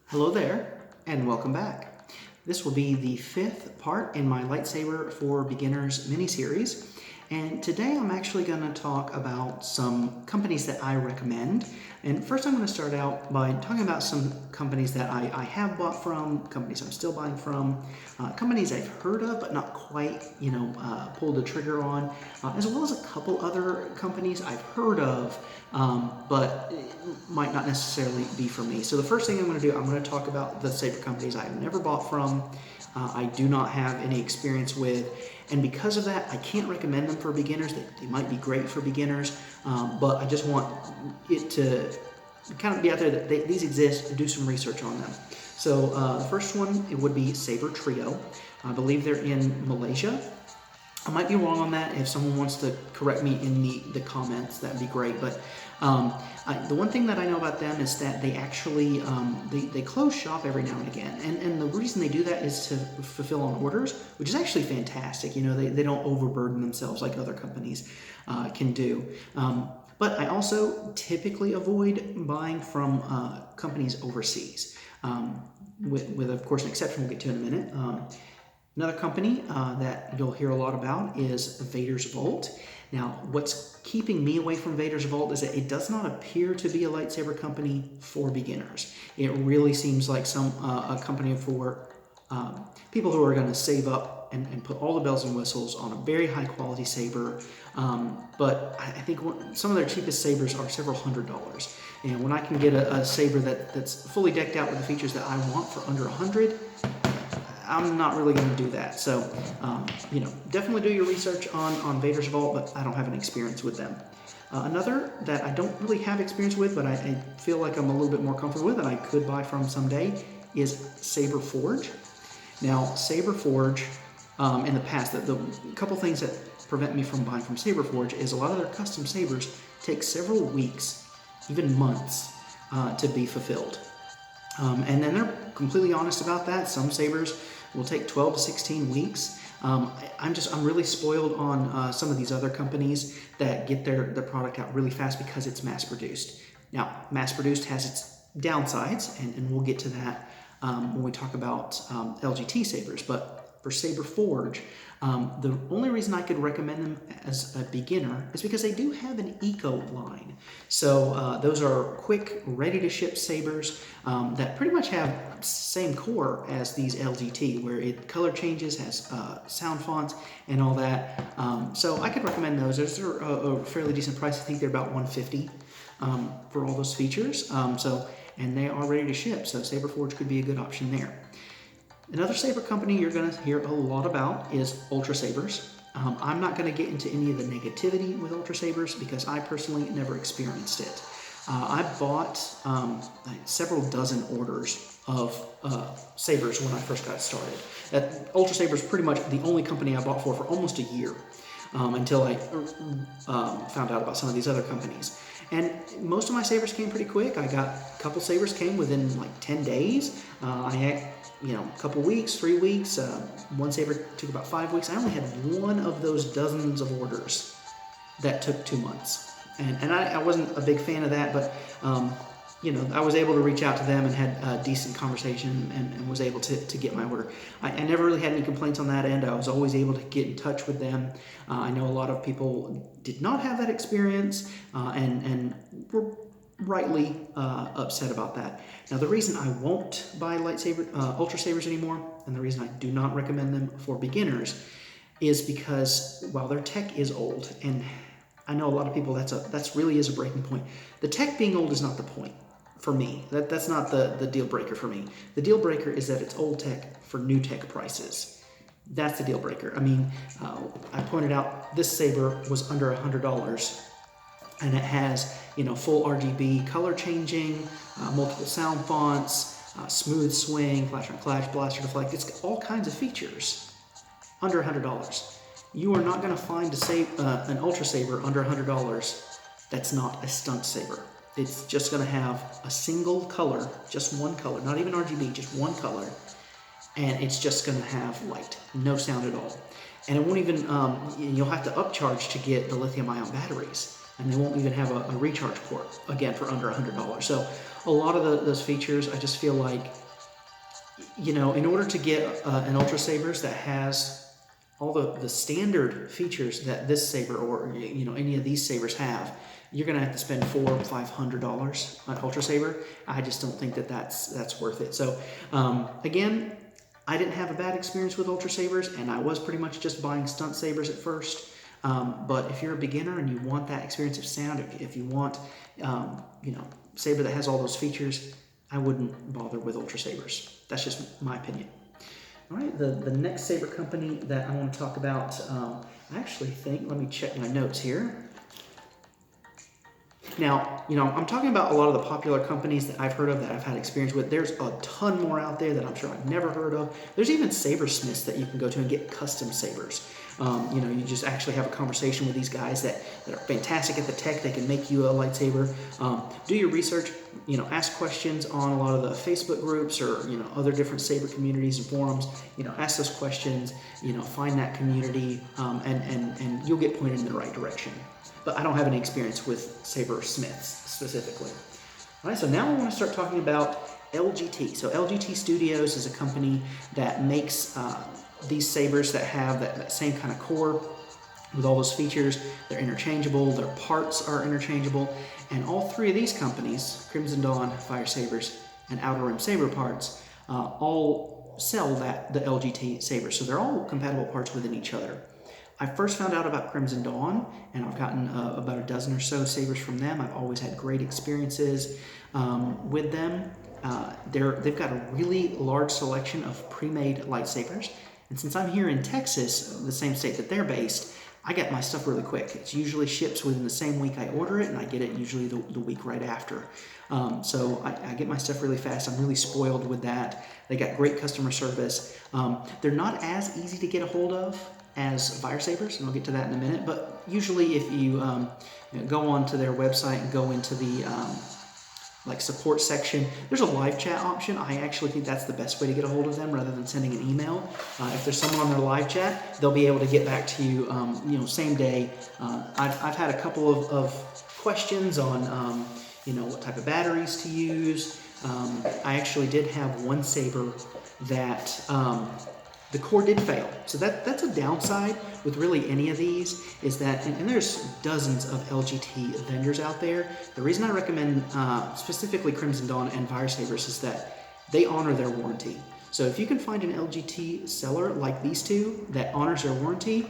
Hello there, and welcome back. This will be the fifth part in my Lightsaber for Beginners mini-series, and today I'm actually going to talk about some companies that I recommend. And first I'm going to start out by talking about some companies that I have bought from, companies I'm still buying from, companies I've heard of but not quite, pulled the trigger on, as well as a couple other companies I've heard of, but might not necessarily be for me. So the first thing I'm going to do, I'm going to talk about the saber companies I've never bought from, I do not have any experience with, and because of that, I can't recommend them for beginners. They might be great for beginners, but I just want it to kind of be out there that these exist, do some research on them. So the first one, it would be Saber Trio. I believe they're in Malaysia. I might be wrong on that. If someone wants to correct me in the comments, that'd be great. But the one thing that I know about them is that they actually they close shop every now and again, and the reason they do that is to fulfill on orders, which is actually fantastic. You know, they don't overburden themselves like other companies can do. But I also typically avoid buying from companies overseas, with of course an exception we'll get to in a minute. Another company that you'll hear a lot about is Vader's Vault. Now, what's keeping me away from Vader's Vault is that it does not appear to be a lightsaber company for beginners. It really seems like a company for people who are going to save up and put all the bells and whistles on a very high quality saber. But I think some of their cheapest sabers are several $100s. And when I can get a saber that's fully decked out with the features that I want for under $100, I'm not really going to do that. So, definitely do your research on Vader's Vault, but I don't have any experience with them. Another that I don't really have experience with, but I feel like I'm a little bit more comfortable with and I could buy from someday, is Saber Forge. Now, Saber Forge, in the past, the couple things that prevent me from buying from Saber Forge is a lot of their custom sabers take several weeks, even months, to be fulfilled. And then they're completely honest about that. Some sabers will take 12 to 16 weeks. I'm really spoiled on some of these other companies that get their product out really fast because it's mass produced. Now, mass produced has its downsides, and we'll get to that when we talk about LGT sabers. But for Saber Forge, the only reason I could recommend them as a beginner is because they do have an eco line. So those are quick, ready-to-ship sabers that pretty much have same core as these LGT, where it color changes, has sound fonts, and all that. So I could recommend those. Those are a fairly decent price. I think they're about $150 for all those features. And they are ready to ship, so Saber Forge could be a good option there. Another saber company you're going to hear a lot about is Ultra Sabers. I'm not going to get into any of the negativity with Ultra Sabers because I personally never experienced it. I bought several dozen orders of sabers when I first got started. Ultra Sabers pretty much the only company I bought for almost a year until I found out about some of these other companies. And most of my sabers came pretty quick. I got a couple sabers came within like 10 days. I had a couple weeks, 3 weeks. One saber took about 5 weeks. I only had one of those dozens of orders that took 2 months. And I wasn't a big fan of that, but I was able to reach out to them and had a decent conversation and was able to get my order. I never really had any complaints on that end. I was always able to get in touch with them. I know a lot of people did not have that experience and were rightly upset about that. Now, the reason I won't buy Ultra Sabers anymore, and the reason I do not recommend them for beginners, is because while their tech is old, and I know a lot of people that's really is a breaking point. The tech being old is not the point for me. That's not the deal breaker for me. The deal breaker is that it's old tech for new tech prices. That's the deal breaker. I mean, I pointed out this saber was under $100, and it has full RGB color changing, multiple sound fonts, smooth swing, flash on flash, blaster deflect. It's all kinds of features under $100. You are not going to find an Ultra Saber under $100 that's not a stunt saber. It's just going to have a single color, just one color, not even RGB, just one color, and it's just going to have light, no sound at all. And it won't even, you'll have to upcharge to get the lithium-ion batteries, and they won't even have a recharge port, again, for under $100. So a lot of those features, I just feel like you know, in order to get an Ultra Sabers that has all the standard features that this saber or, you know, any of these sabers have, you're going to have to spend $400 or $500 on Ultra Saber. I just don't think that that's worth it. So again, I didn't have a bad experience with Ultra Sabers, and I was pretty much just buying stunt sabers at first. But if you're a beginner and you want that experience of sound, if you want, you know, saber that has all those features, I wouldn't bother with Ultra Sabers. That's just my opinion. All right, the next saber company that I want to talk about, I actually think, let me check my notes here. Now, you know, I'm talking about a lot of the popular companies that I've heard of, that I've had experience with. There's a ton more out there that I'm sure I've never heard of. There's even sabersmiths that you can go to and get custom sabers. You know, you just actually have a conversation with these guys that are fantastic at the tech. They can make you a lightsaber. Do your research, you know, ask questions on a lot of the Facebook groups or, you know, other different saber communities and forums. You know, ask those questions, you know, find that community, and you'll get pointed in the right direction. But I don't have any experience with sabersmiths specifically. All right, so now I want to start talking about LGT. So LGT Studios is a company that makes these sabers that have that same kind of core with all those features. They're interchangeable, their parts are interchangeable, and all three of these companies, Crimson Dawn, Fire Sabers, and Outer Rim Saber Parts, all sell the LGT saber. So they're all compatible parts within each other. I first found out about Crimson Dawn, and I've gotten about a dozen or so sabers from them. I've always had great experiences with them. They've got a really large selection of pre-made lightsabers, and since I'm here in Texas, the same state that they're based, I get my stuff really quick. It usually ships within the same week I order it, and I get it usually the week right after. So I get my stuff really fast. I'm really spoiled with that. They got great customer service. They're not as easy to get a hold of as Fire Sabers, and I'll get to that in a minute, but usually if you, you know, go onto their website and go into the like support section, there's a live chat option. I actually think that's the best way to get a hold of them rather than sending an email. If there's someone on their live chat, they'll be able to get back to you, you know, same day. I've had a couple of questions on, you know, what type of batteries to use. I actually did have one saber that the core did fail. So that's a downside with really any of these, is that, and there's dozens of LGT vendors out there. The reason I recommend specifically Crimson Dawn and Fire Sabers is that they honor their warranty. So if you can find an LGT seller like these two that honors their warranty,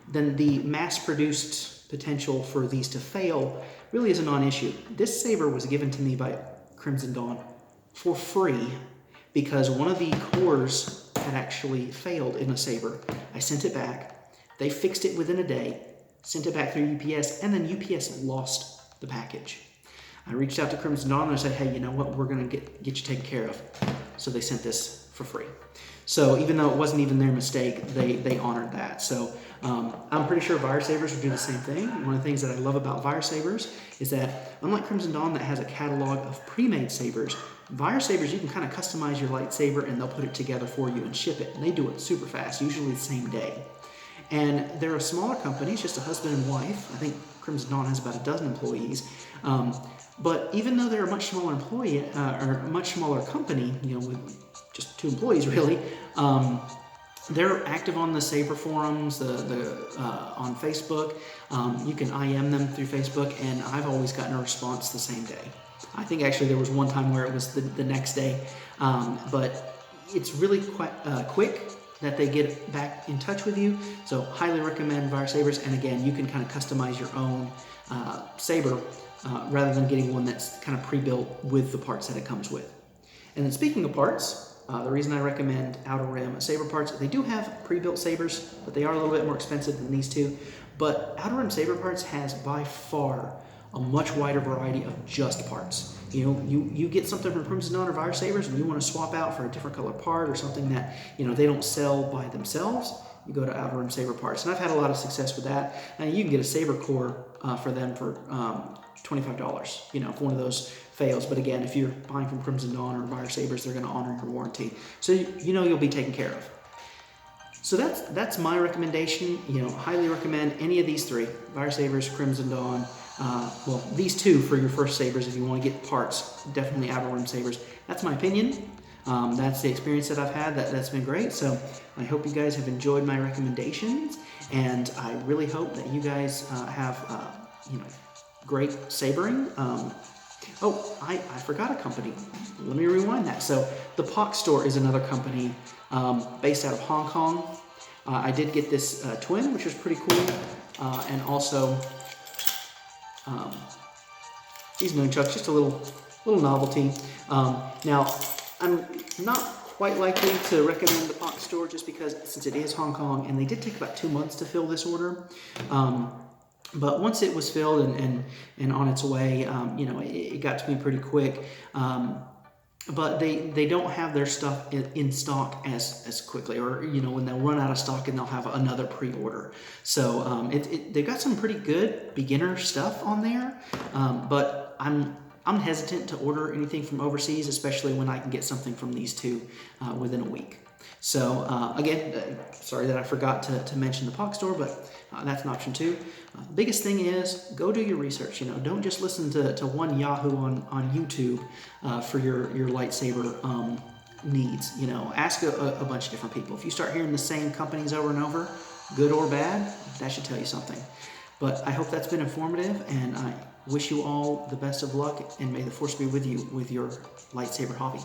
then the mass-produced potential for these to fail really is a non-issue. This saber was given to me by Crimson Dawn for free because one of the cores had actually failed in a saber. I sent it back. They fixed it within a day, sent it back through UPS, and then UPS lost the package. I reached out to Crimson Dawn and I said, hey, you know what? We're going to get you taken care of. So they sent this for free. So even though it wasn't even their mistake, they honored that. So I'm pretty sure Fire Sabers would do the same thing. One of the things that I love about Fire Sabers is that, unlike Crimson Dawn that has a catalog of pre-made sabers, Fire Sabers, you can kind of customize your lightsaber and they'll put it together for you and ship it. And they do it super fast, usually the same day. And they're a smaller company, it's just a husband and wife. I think Crimson Dawn has about a dozen employees. But even though they're a much smaller employee, or a much smaller company, you know, with just 2 employees really, they're active on the Saber forums, on Facebook. You can IM them through Facebook, and I've always gotten a response the same day. I think actually there was one time where it was the next day, but it's really quite quick that they get back in touch with you. So highly recommend Fire Sabers, and again, you can kind of customize your own saber rather than getting one that's kind of pre-built with the parts that it comes with. And then speaking of parts, the reason I recommend Outer Rim Saber Parts, they do have pre-built sabers, but they are a little bit more expensive than these two. But Outer Rim Saber Parts has by far a much wider variety of just parts. You know, you get something from Crimson Dawn or Fire Sabers and you want to swap out for a different color part or something that, you know, they don't sell by themselves, you go to Outer Rim Saber Parts. And I've had a lot of success with that. And you can get a saber core for them for $25, you know, if one of those fails. But again, if you're buying from Crimson Dawn or Fire Sabers, they're going to honor your warranty. So you know you'll be taken care of. So that's my recommendation. You know, highly recommend any of these three, Fire Sabers, Crimson Dawn, well, these two for your first sabers if you want to get parts. Definitely outer rim sabers. That's my opinion. That's the experience that I've had. That's been great. So I hope you guys have enjoyed my recommendations, and I really hope that you guys have great sabering. Oh, I forgot a company. Let me rewind that. So the Pock Store is another company based out of Hong Kong. I did get this twin, which was pretty cool, and also these nunchucks, just a little novelty. Now, I'm not quite likely to recommend the Pock Store just because since it is Hong Kong, and they did take about 2 months to fill this order. But once it was filled and on its way, it got to me pretty quick. But they don't have their stuff in stock as quickly, or when they'll run out of stock and they'll have another pre-order. So they've got some pretty good beginner stuff on there, but I'm hesitant to order anything from overseas, especially when I can get something from these two within a week. So again, sorry that I forgot to mention the Pock Store, but that's an option too. The biggest thing is go do your research. Don't just listen to one Yahoo on YouTube for your lightsaber needs. Ask a bunch of different people. If you start hearing the same companies over and over, good or bad, that should tell you something. But I hope that's been informative, and I wish you all the best of luck, and may the Force be with you with your lightsaber hobby.